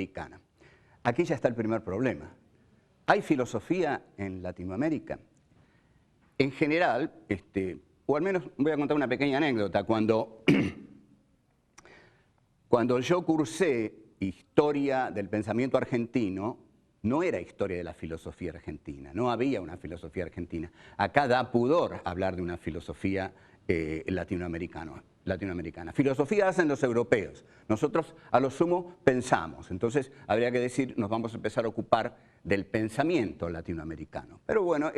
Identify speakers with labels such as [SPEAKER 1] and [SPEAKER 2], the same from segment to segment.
[SPEAKER 1] latinoamericana. Aquí ya está el primer problema. ¿Hay filosofía en Latinoamérica? En general, o al menos voy a contar una pequeña anécdota. Cuando yo cursé historia del pensamiento argentino, no era historia de la filosofía argentina, no había una filosofía argentina. Acá da pudor hablar de una filosofía latinoamericana. Filosofía hacen los europeos. Nosotros a lo sumo pensamos. Entonces habría que decir, nos vamos a empezar a ocupar del pensamiento latinoamericano. Pero bueno,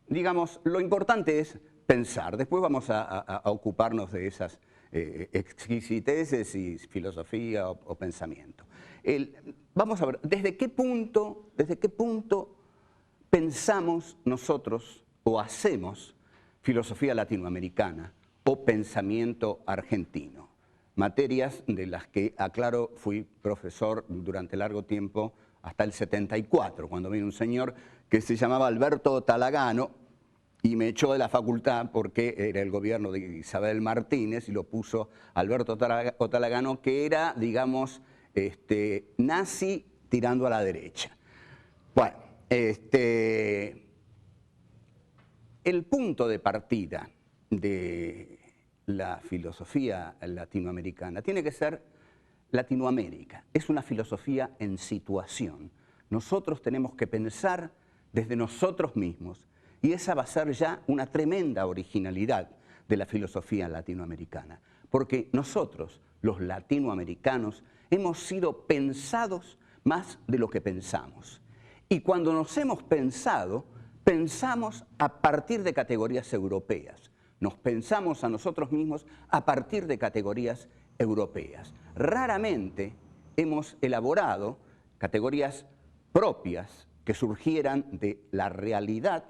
[SPEAKER 1] digamos, lo importante es pensar. Después vamos a ocuparnos de esas exquisiteces y filosofía o pensamiento. Vamos a ver, ¿desde qué punto pensamos nosotros o hacemos filosofía latinoamericana o pensamiento argentino? Materias de las que, aclaro, fui profesor durante largo tiempo, hasta el 74, cuando vino un señor que se llamaba Alberto Talagano y me echó de la facultad porque era el gobierno de Isabel Martínez y lo puso Alberto Talagano, que era, digamos, nazi tirando a la derecha. Bueno, el punto de partida de la filosofía latinoamericana tiene que ser Latinoamérica. Es una filosofía en situación. Nosotros tenemos que pensar desde nosotros mismos y esa va a ser ya una tremenda originalidad de la filosofía latinoamericana. Porque nosotros, los latinoamericanos, hemos sido pensados más de lo que pensamos. Y cuando nos hemos pensado, pensamos a partir de categorías europeas. Nos pensamos a nosotros mismos a partir de categorías europeas. Raramente hemos elaborado categorías propias que surgieran de la realidad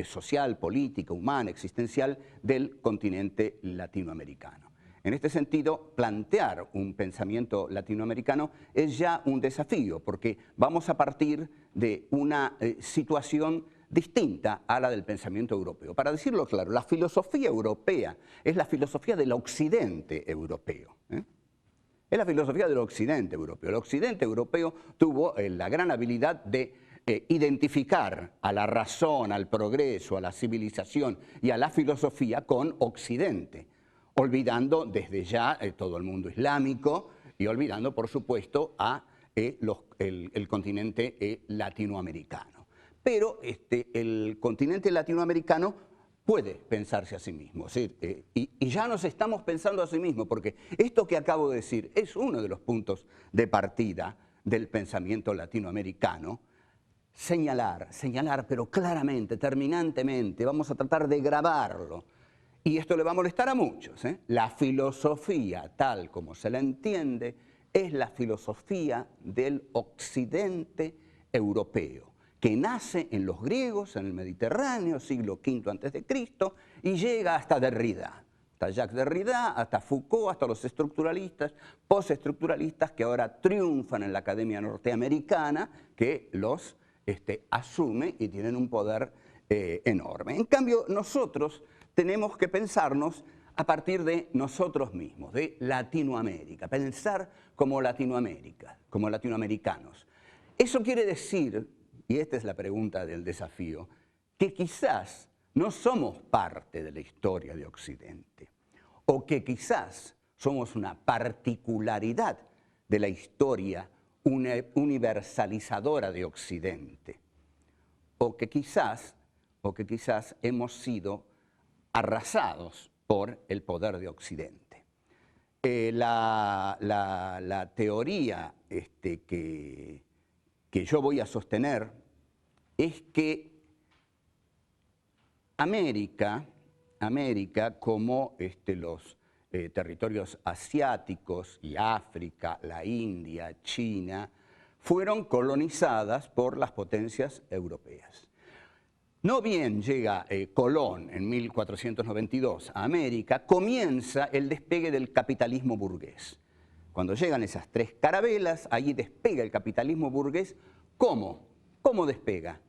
[SPEAKER 1] social, política, humana, existencial del continente latinoamericano. En este sentido, plantear un pensamiento latinoamericano es ya un desafío, porque vamos a partir de una situación distinta a la del pensamiento europeo. Para decirlo claro, la filosofía europea es la filosofía del occidente europeo. Es la filosofía del occidente europeo. El occidente europeo tuvo la gran habilidad de identificar a la razón, al progreso, a la civilización y a la filosofía con Occidente, olvidando desde ya todo el mundo islámico y olvidando, por supuesto, a el continente latinoamericano. Pero el continente latinoamericano puede pensarse a sí mismo, ¿sí? Y ya nos estamos pensando a sí mismo, porque esto que acabo de decir es uno de los puntos de partida del pensamiento latinoamericano. Señalar, pero claramente, terminantemente, vamos a tratar de grabarlo. Y esto le va a molestar a muchos, ¿eh? La filosofía, tal como se la entiende, es la filosofía del occidente europeo, que nace en los griegos, en el Mediterráneo, siglo V a.C., y llega hasta Derrida, hasta Jacques Derrida, hasta Foucault, hasta los estructuralistas, postestructuralistas que ahora triunfan en la academia norteamericana, que los asume y tienen un poder enorme. En cambio, nosotros tenemos que pensarnos a partir de nosotros mismos, de Latinoamérica, pensar como Latinoamérica, como latinoamericanos. Eso quiere decir, y esta es la pregunta del desafío, que quizás no somos parte de la historia de Occidente, o que quizás somos una particularidad de la historia universalizadora de Occidente, o que quizás hemos sido arrasados por el poder de Occidente. La teoría que yo voy a sostener es que América como los territorios asiáticos y África, la India, China, fueron colonizadas por las potencias europeas. No bien llega Colón en 1492 a América, comienza el despegue del capitalismo burgués. Cuando llegan esas tres carabelas, allí despega el capitalismo burgués. ¿Cómo? ¿Cómo despega?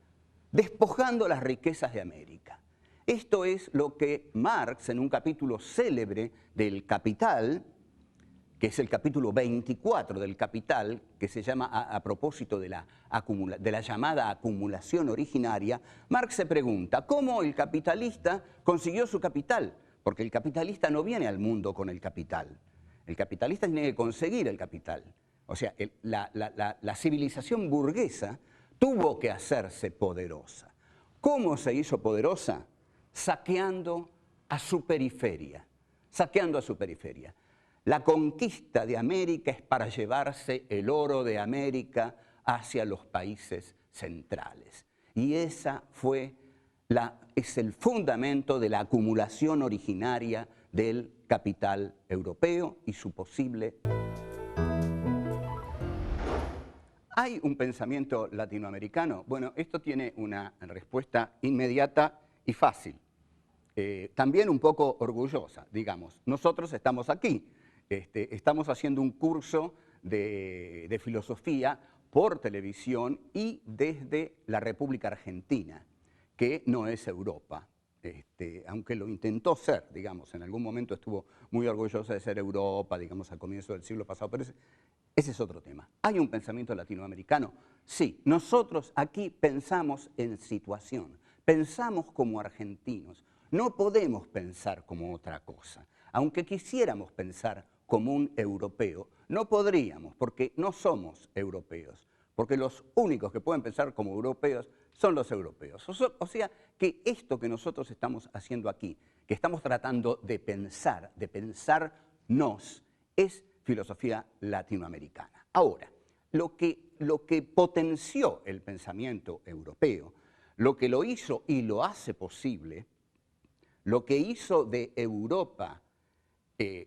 [SPEAKER 1] Despojando las riquezas de América. Esto es lo que Marx, en un capítulo célebre del Capital, que es el capítulo 24 del Capital, que se llama a propósito de la llamada acumulación originaria, Marx se pregunta, ¿cómo el capitalista consiguió su capital? Porque el capitalista no viene al mundo con el capital. El capitalista tiene que conseguir el capital. O sea, la civilización burguesa tuvo que hacerse poderosa. ¿Cómo se hizo poderosa? Saqueando a su periferia. Saqueando a su periferia. La conquista de América es para llevarse el oro de América hacia los países centrales. Y esa es el fundamento de la acumulación originaria del capital europeo y su posible... ¿Hay un pensamiento latinoamericano? Bueno, esto tiene una respuesta inmediata y fácil. También un poco orgullosa, digamos. Nosotros estamos aquí. Estamos haciendo un curso de filosofía por televisión y desde la República Argentina, que no es Europa. Aunque lo intentó ser, digamos, en algún momento estuvo muy orgullosa de ser Europa, digamos, al comienzo del siglo pasado, pero ese es otro tema. ¿Hay un pensamiento latinoamericano? Sí, nosotros aquí pensamos en situación, pensamos como argentinos, no podemos pensar como otra cosa. Aunque quisiéramos pensar como un europeo, no podríamos, porque no somos europeos, porque los únicos que pueden pensar como europeos son los europeos. O sea, que esto que nosotros estamos haciendo aquí, que estamos tratando de pensarnos, es filosofía latinoamericana. Ahora, lo que potenció el pensamiento europeo, lo que lo hizo y lo hace posible, lo que hizo de Europa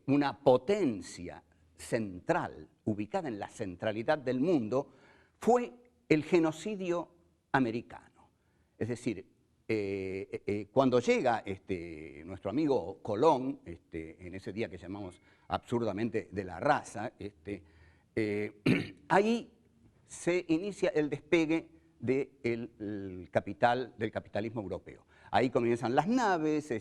[SPEAKER 1] una potencia central, ubicada en la centralidad del mundo, fue el genocidio americano. Es decir, cuando llega nuestro amigo Colón, en ese día que llamamos absurdamente de la raza, ahí se inicia el despegue del capitalismo europeo. Ahí comienzan las naves,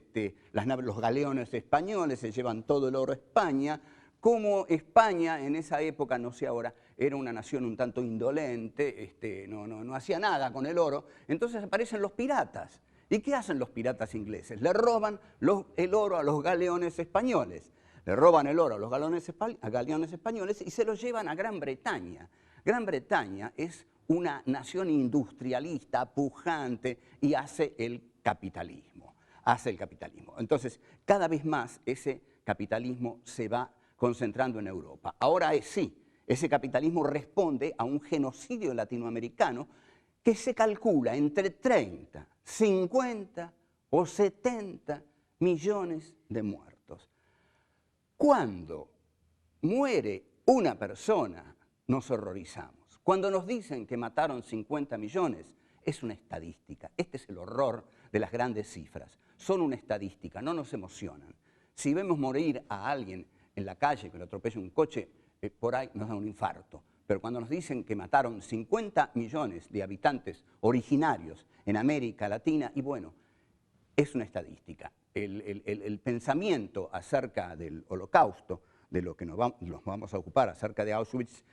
[SPEAKER 1] los galeones españoles se llevan todo el oro a España. Como España en esa época, no sé ahora, era una nación un tanto indolente, no hacía nada con el oro, entonces aparecen los piratas. ¿Y qué hacen los piratas ingleses? Le roban el oro a los galeones españoles. Le roban el oro a los galeones españoles y se los llevan a Gran Bretaña. Gran Bretaña es una nación industrialista, pujante, y hace el capitalismo. Entonces, cada vez más ese capitalismo se va concentrando en Europa. Ahora sí, ese capitalismo responde a un genocidio latinoamericano que se calcula entre 30, 50 o 70 millones de muertos. Cuando muere una persona, nos horrorizamos. Cuando nos dicen que mataron 50 millones, es una estadística. Este es el horror de las grandes cifras. Son una estadística, no nos emocionan. Si vemos morir a alguien en la calle, que lo atropella un coche, por ahí nos da un infarto. Pero cuando nos dicen que mataron 50 millones de habitantes originarios en América Latina, y bueno, es una estadística. El pensamiento acerca del Holocausto, de lo que nos vamos a ocupar acerca de Auschwitz,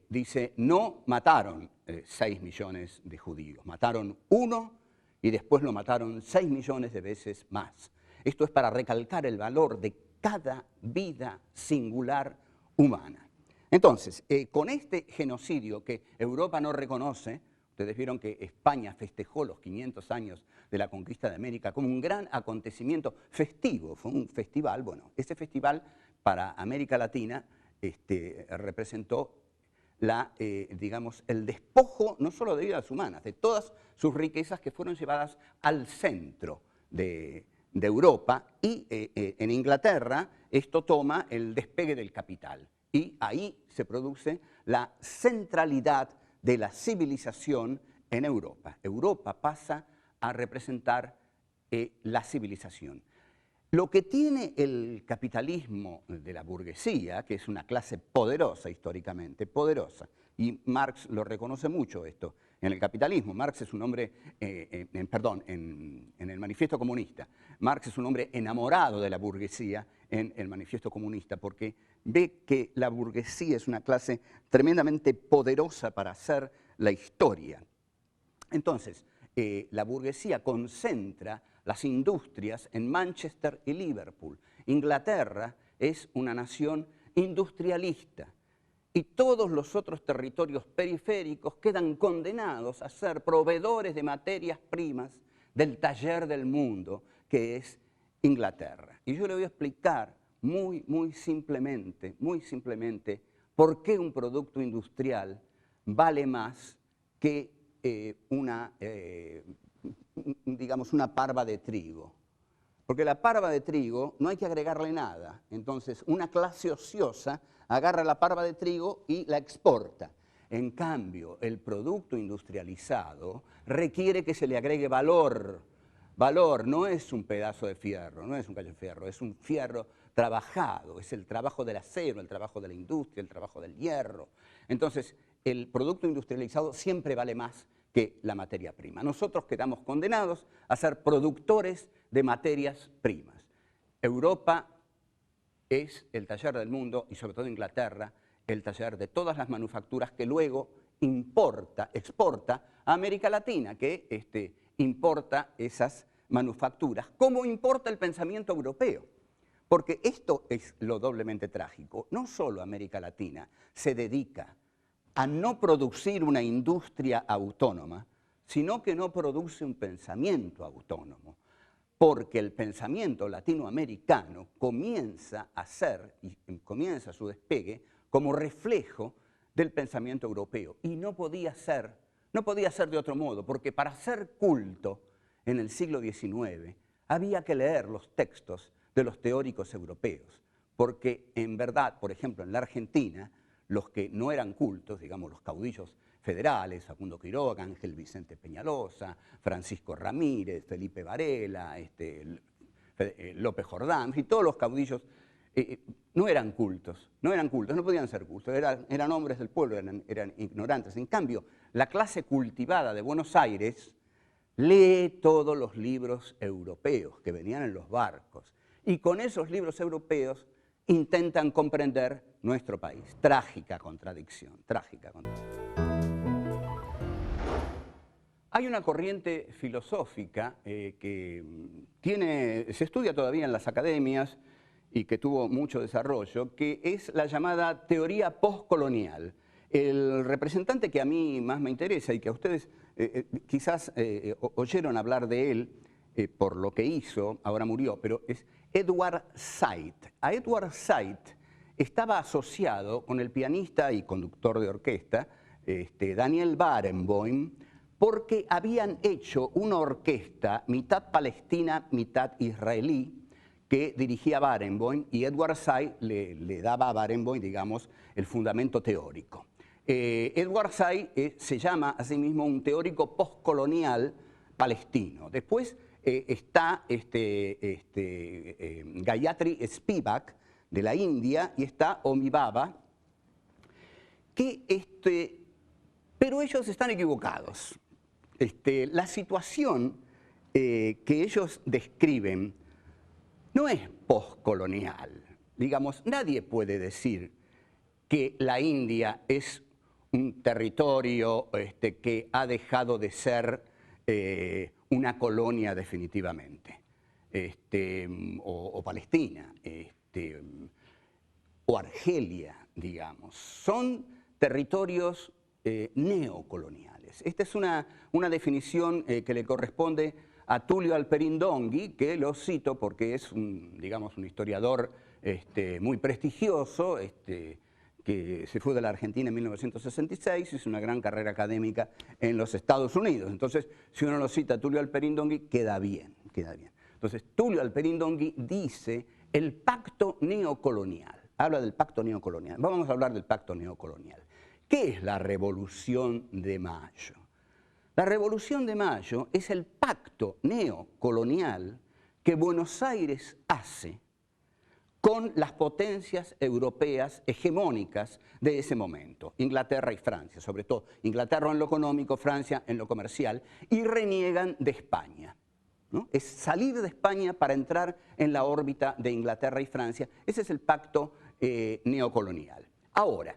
[SPEAKER 1] dice, no mataron 6 millones de judíos, mataron 1 y después lo mataron 6 millones de veces más. Esto es para recalcar el valor de cada vida singular humana. Entonces, con este genocidio que Europa no reconoce, ustedes vieron que España festejó los 500 años de la conquista de América como un gran acontecimiento festivo, fue un festival. Bueno, ese festival para América Latina representó digamos, el despojo no solo de vidas humanas, de todas sus riquezas que fueron llevadas al centro de Europa, y en Inglaterra esto toma el despegue del capital y ahí se produce la centralidad de la civilización en Europa. Europa pasa a representar la civilización. Lo que tiene el capitalismo de la burguesía, que es una clase poderosa históricamente, poderosa, y Marx lo reconoce mucho esto en el capitalismo. Marx es un hombre, en el Manifiesto Comunista, Marx es un hombre enamorado de la burguesía en el Manifiesto Comunista, porque ve que la burguesía es una clase tremendamente poderosa para hacer la historia. Entonces, la burguesía concentra las industrias en Manchester y Liverpool. Inglaterra es una nación industrialista y todos los otros territorios periféricos quedan condenados a ser proveedores de materias primas del taller del mundo, que es Inglaterra. Y yo le voy a explicar muy simplemente, por qué un producto industrial vale más que digamos, una parva de trigo. Porque la parva de trigo no hay que agregarle nada. Entonces, una clase ociosa agarra la parva de trigo y la exporta. En cambio, el producto industrializado requiere que se le agregue valor. Valor no es un pedazo de fierro, no es un cacho de fierro, es un fierro trabajado, es el trabajo del acero, el trabajo de la industria, el trabajo del hierro. Entonces, el producto industrializado siempre vale más que la materia prima. Nosotros quedamos condenados a ser productores de materias primas. Europa es el taller del mundo y sobre todo Inglaterra, el taller de todas las manufacturas que luego exporta a América Latina, que importa esas manufacturas, como importa el pensamiento europeo. Porque esto es lo doblemente trágico. No solo América Latina se dedica a no producir una industria autónoma, sino que no produce un pensamiento autónomo, porque el pensamiento latinoamericano comienza su despegue como reflejo del pensamiento europeo, y no podía ser de otro modo, porque para ser culto en el siglo XIX había que leer los textos de los teóricos europeos, porque en verdad, por ejemplo, en la Argentina, los que no eran cultos, digamos los caudillos federales, Facundo Quiroga, Ángel Vicente Peñalosa, Francisco Ramírez, Felipe Varela, López Jordán, y todos los caudillos no eran cultos, no podían ser cultos, eran hombres del pueblo, eran ignorantes. En cambio, la clase cultivada de Buenos Aires lee todos los libros europeos que venían en los barcos, y con esos libros europeos intentan comprender nuestro país. Trágica contradicción, trágica contradicción. Hay una corriente filosófica que se estudia todavía en las academias y que tuvo mucho desarrollo, que es la llamada teoría postcolonial. El representante que a mí más me interesa y que a ustedes quizás oyeron hablar de él por lo que hizo, ahora murió, pero es Edward Said. A Edward Said estaba asociado con el pianista y conductor de orquesta Daniel Barenboim, porque habían hecho una orquesta mitad palestina, mitad israelí, que dirigía Barenboim, y Edward Said le daba a Barenboim, digamos, el fundamento teórico. Edward Said se llama a sí mismo un teórico postcolonial palestino. Después está Gayatri Spivak de la India y está Homi Bhabha, pero ellos están equivocados. La situación que ellos describen no es postcolonial. Digamos, nadie puede decir que la India es un territorio que ha dejado de ser una colonia definitivamente, o Palestina, o Argelia, digamos. Son territorios neocoloniales. Esta es una definición que le corresponde a Tulio Alperín Donghi, que lo cito porque es digamos, un historiador muy prestigioso, que se fue de la Argentina en 1966, hizo una gran carrera académica en los Estados Unidos. Entonces, si uno lo cita a Tulio Alperín Donghi, queda bien, queda bien. Entonces, Tulio Alperín Donghi dice el pacto neocolonial, habla del pacto neocolonial. Vamos a hablar del pacto neocolonial. ¿Qué es la Revolución de Mayo? La Revolución de Mayo es el pacto neocolonial que Buenos Aires hace con las potencias europeas hegemónicas de ese momento, Inglaterra y Francia, sobre todo Inglaterra en lo económico, Francia en lo comercial, y reniegan de España, ¿no? Es salir de España para entrar en la órbita de Inglaterra y Francia. Ese es el pacto neocolonial. Ahora,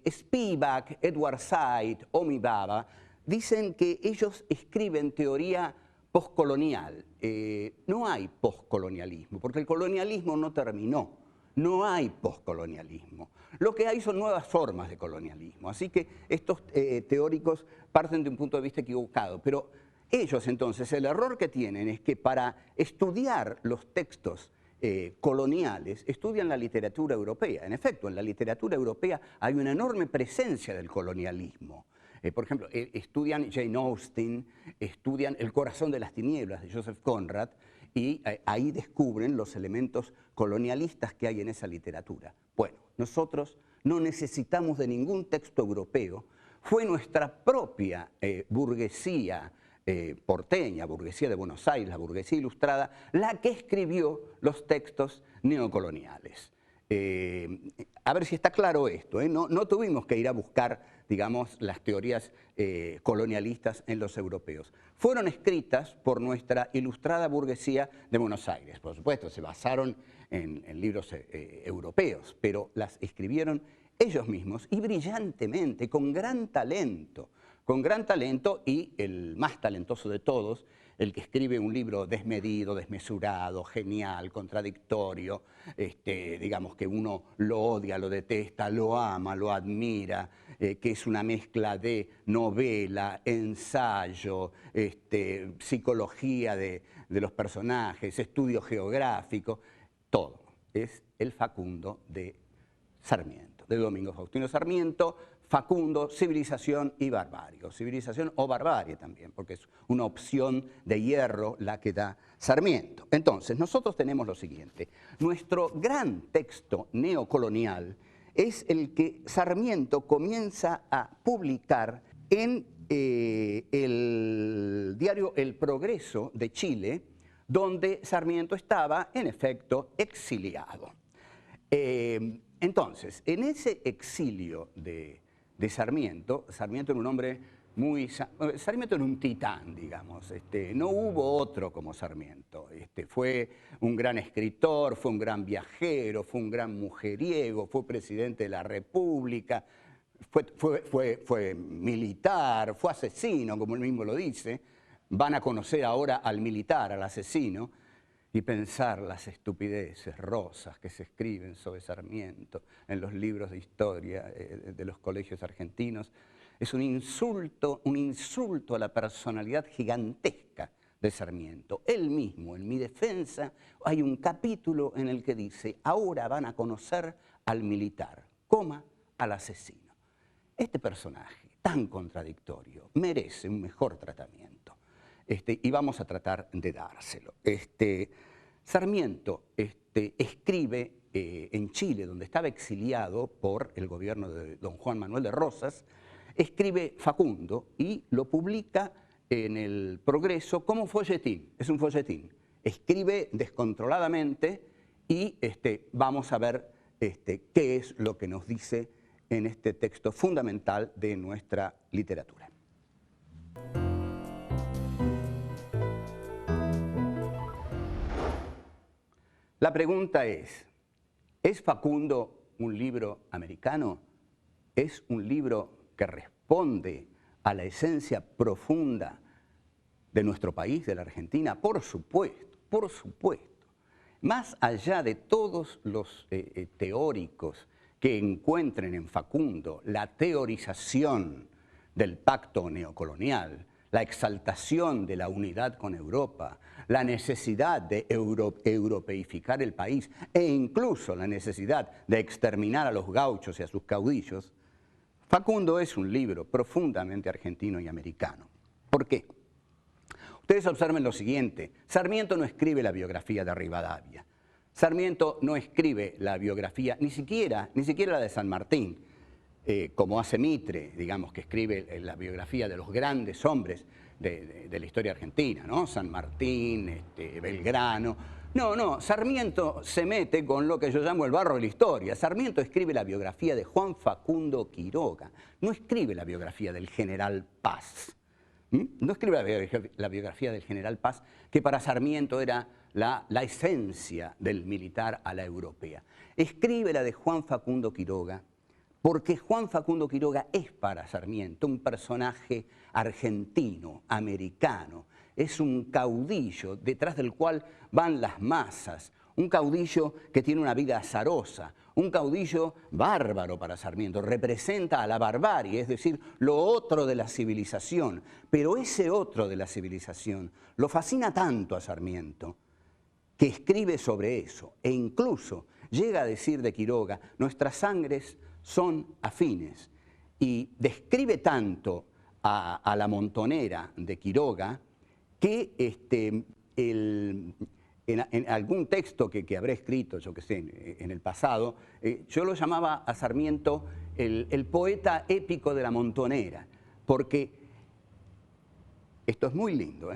[SPEAKER 1] Spivak, Edward Said, Homi Bhabha dicen que ellos escriben teoría postcolonial. No hay postcolonialismo, porque el colonialismo no terminó. No hay postcolonialismo. Lo que hay son nuevas formas de colonialismo. Así que estos teóricos parten de un punto de vista equivocado. Pero ellos entonces, el error que tienen es que para estudiar los textos coloniales, estudian la literatura europea. En efecto, en la literatura europea hay una enorme presencia del colonialismo. Por ejemplo, estudian Jane Austen, estudian El corazón de las tinieblas de Joseph Conrad y ahí descubren los elementos colonialistas que hay en esa literatura. Bueno, nosotros no necesitamos de ningún texto europeo. Fue nuestra propia burguesía porteña, burguesía de Buenos Aires, la burguesía ilustrada, la que escribió los textos neocoloniales. A ver si está claro esto, ¿eh? No tuvimos que ir a buscar, digamos, las teorías colonialistas en los europeos. Fueron escritas por nuestra ilustrada burguesía de Buenos Aires. Por supuesto, se basaron en libros europeos, pero las escribieron ellos mismos y brillantemente, con gran talento y el más talentoso de todos, el que escribe un libro desmedido, desmesurado, genial, contradictorio, digamos que uno lo odia, lo detesta, lo ama, lo admira, que es una mezcla de novela, ensayo, psicología de los personajes, estudio geográfico, todo. Es el Facundo de Sarmiento, de Domingo Faustino Sarmiento. Facundo, civilización y barbarie, o civilización o barbarie también, porque es una opción de hierro la que da Sarmiento. Entonces, nosotros tenemos lo siguiente: nuestro gran texto neocolonial es el que Sarmiento comienza a publicar en el diario El Progreso de Chile, donde Sarmiento estaba, en efecto, exiliado. Entonces, en ese exilio de Sarmiento era un hombre Sarmiento era un titán, digamos. No hubo otro como Sarmiento. Fue un gran escritor, fue un gran viajero, fue un gran mujeriego, fue presidente de la República, fue militar, fue asesino, como él mismo lo dice. Van a conocer ahora al militar, al asesino, y pensar las estupideces rosas que se escriben sobre Sarmiento en los libros de historia de los colegios argentinos. Es un insulto a la personalidad gigantesca de Sarmiento. Él mismo, en mi defensa, hay un capítulo en el que dice: ahora van a conocer al militar, al asesino. Este personaje tan contradictorio merece un mejor tratamiento. Y vamos a tratar de dárselo. Sarmiento escribe en Chile, donde estaba exiliado por el gobierno de don Juan Manuel de Rosas, escribe Facundo y lo publica en el Progreso como folletín. Es un folletín. Escribe descontroladamente y vamos a ver qué es lo que nos dice en este texto fundamental de nuestra literatura. La pregunta ¿es Facundo un libro americano? ¿Es un libro que responde a la esencia profunda de nuestro país, de la Argentina? Por supuesto, por supuesto. Más allá de todos los teóricos que encuentren en Facundo la teorización del pacto neocolonial, la exaltación de la unidad con Europa, la necesidad de europeificar el país e incluso la necesidad de exterminar a los gauchos y a sus caudillos, Facundo es un libro profundamente argentino y americano. ¿Por qué? Ustedes observen lo siguiente: Sarmiento no escribe la biografía de Rivadavia. Sarmiento no escribe la biografía, ni siquiera la de San Martín, como hace Mitre, digamos, que escribe la biografía de los grandes hombres de la historia argentina, ¿no? San Martín, Belgrano. No, Sarmiento se mete con lo que yo llamo el barro de la historia. Sarmiento escribe la biografía de Juan Facundo Quiroga, no escribe la biografía del general Paz. No escribe la biografía del general Paz, que para Sarmiento era la esencia del militar a la europea. Escribe la de Juan Facundo Quiroga, porque Juan Facundo Quiroga es para Sarmiento un personaje argentino, americano. Es un caudillo detrás del cual van las masas, un caudillo que tiene una vida azarosa, un caudillo bárbaro para Sarmiento, representa a la barbarie, es decir, lo otro de la civilización. Pero ese otro de la civilización lo fascina tanto a Sarmiento que escribe sobre eso e incluso llega a decir de Quiroga, nuestras sangres son afines, y describe tanto a la montonera de Quiroga que en algún texto que habré escrito, yo que sé, en el pasado, yo lo llamaba a Sarmiento el poeta épico de la montonera, porque esto es muy lindo,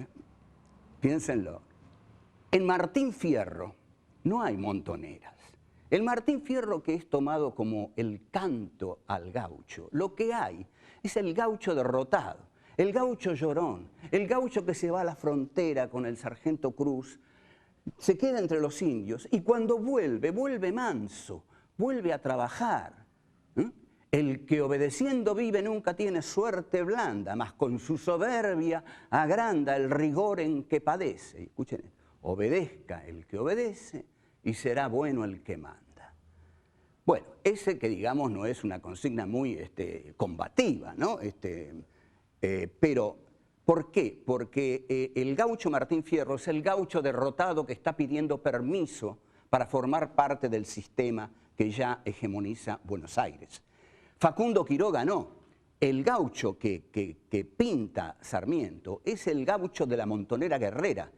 [SPEAKER 1] piénsenlo. En Martín Fierro no hay montoneras. El Martín Fierro, que es tomado como el canto al gaucho, lo que hay es el gaucho derrotado, el gaucho llorón, el gaucho que se va a la frontera con el sargento Cruz, se queda entre los indios y cuando vuelve manso, vuelve a trabajar. El que obedeciendo vive nunca tiene suerte blanda, mas con su soberbia agranda el rigor en que padece. Escuchen, obedezca el que obedece y será bueno el que manda. Bueno, ese que digamos no es una consigna muy combativa, ¿no? Pero, ¿por qué? Porque el gaucho Martín Fierro es el gaucho derrotado que está pidiendo permiso para formar parte del sistema que ya hegemoniza Buenos Aires. Facundo Quiroga no. El gaucho que pinta Sarmiento es el gaucho de la montonera guerrera,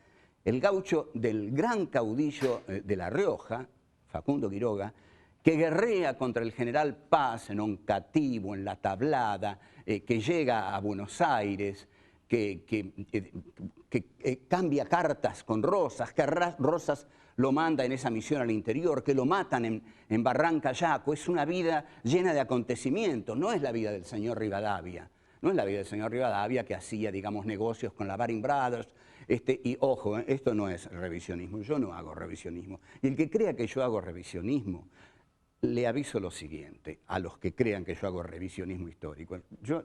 [SPEAKER 1] el gaucho del gran caudillo de La Rioja, Facundo Quiroga, que guerrea contra el general Paz en Oncativo, en La Tablada, que llega a Buenos Aires, que cambia cartas con Rosas, que Rosas lo manda en esa misión al interior, que lo matan en Barranca Yaco. Es una vida llena de acontecimientos, no es la vida del señor Rivadavia. No es la vida del señor Rivadavia que hacía, digamos, negocios con la Baring Brothers. Y ojo, esto no es revisionismo, yo no hago revisionismo. Y el que crea que yo hago revisionismo, le aviso lo siguiente, a los que crean que yo hago revisionismo histórico. Yo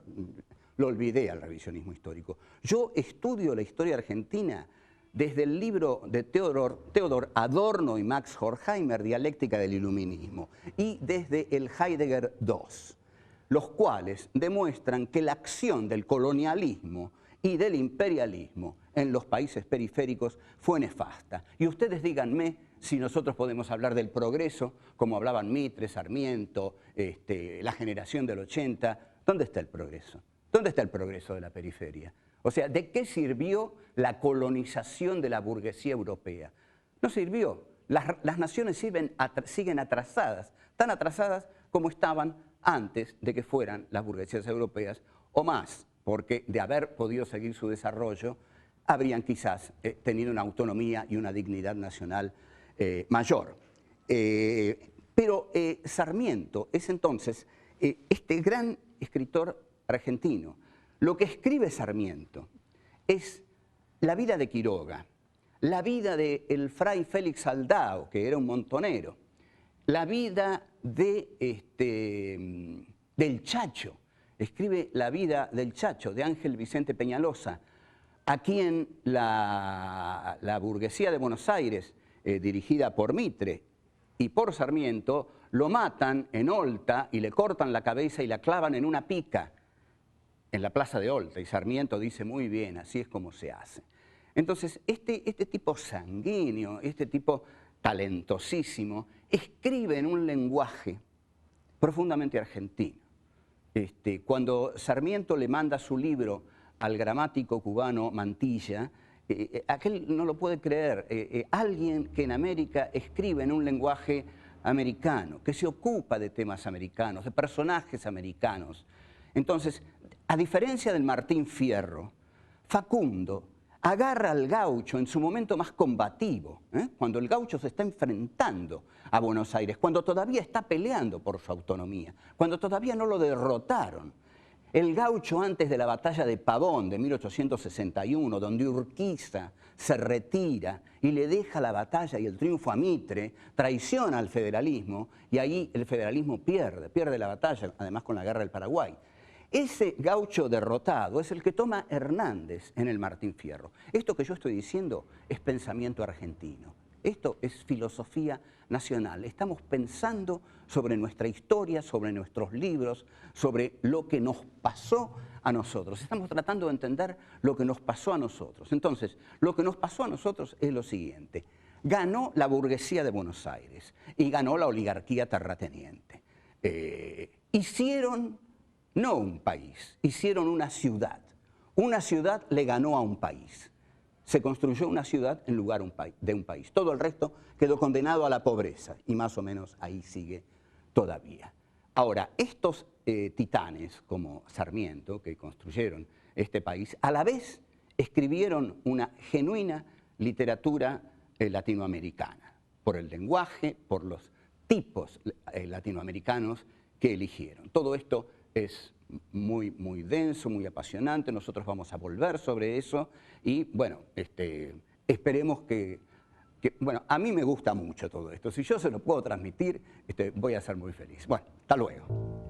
[SPEAKER 1] lo olvidé al revisionismo histórico. Yo estudio la historia argentina desde el libro de Theodor Adorno y Max Horkheimer, Dialéctica del Iluminismo, y desde el Heidegger II, los cuales demuestran que la acción del colonialismo y del imperialismo en los países periféricos fue nefasta. Y ustedes díganme si nosotros podemos hablar del progreso, como hablaban Mitre, Sarmiento, la generación del 80. ¿Dónde está el progreso? ¿Dónde está el progreso de la periferia? O sea, ¿de qué sirvió la colonización de la burguesía europea? No sirvió. Las naciones siguen atrasadas, tan atrasadas como estaban antes de que fueran las burguesías europeas, o más, porque de haber podido seguir su desarrollo, habrían quizás tenido una autonomía y una dignidad nacional mayor. Pero Sarmiento es entonces este gran escritor argentino. Lo que escribe Sarmiento es la vida de Quiroga, la vida del fray Félix Aldao, que era un montonero, la vida del Chacho. Escribe la vida del Chacho, de Ángel Vicente Peñalosa, a quien la burguesía de Buenos Aires, dirigida por Mitre y por Sarmiento, lo matan en Olta y le cortan la cabeza y la clavan en una pica en la plaza de Olta. Y Sarmiento dice, muy bien, así es como se hace. Entonces, este tipo sanguíneo, este tipo talentosísimo, escribe en un lenguaje profundamente argentino. Cuando Sarmiento le manda su libro al gramático cubano Mantilla, aquel no lo puede creer. Alguien que en América escribe en un lenguaje americano, que se ocupa de temas americanos, de personajes americanos. Entonces, a diferencia del Martín Fierro, Facundo agarra al gaucho en su momento más combativo, cuando el gaucho se está enfrentando a Buenos Aires, cuando todavía está peleando por su autonomía, cuando todavía no lo derrotaron. El gaucho antes de la batalla de Pavón de 1861, donde Urquiza se retira y le deja la batalla y el triunfo a Mitre, traiciona al federalismo y ahí el federalismo pierde la batalla, además con la guerra del Paraguay. Ese gaucho derrotado es el que toma Hernández en el Martín Fierro. Esto que yo estoy diciendo es pensamiento argentino. Esto es filosofía nacional. Estamos pensando sobre nuestra historia, sobre nuestros libros, sobre lo que nos pasó a nosotros. Estamos tratando de entender lo que nos pasó a nosotros. Entonces, lo que nos pasó a nosotros es lo siguiente. Ganó la burguesía de Buenos Aires y ganó la oligarquía terrateniente. Hicieron no un país, hicieron una ciudad. Una ciudad le ganó a un país. Se construyó una ciudad en lugar de un país. Todo el resto quedó condenado a la pobreza y más o menos ahí sigue todavía. Ahora, estos titanes como Sarmiento, que construyeron este país, a la vez escribieron una genuina literatura latinoamericana, por el lenguaje, por los tipos latinoamericanos que eligieron. Todo esto es muy denso, muy apasionante. Nosotros vamos a volver sobre eso y, bueno, esperemos que... Bueno, a mí me gusta mucho todo esto. Si yo se lo puedo transmitir, voy a ser muy feliz. Bueno, hasta luego.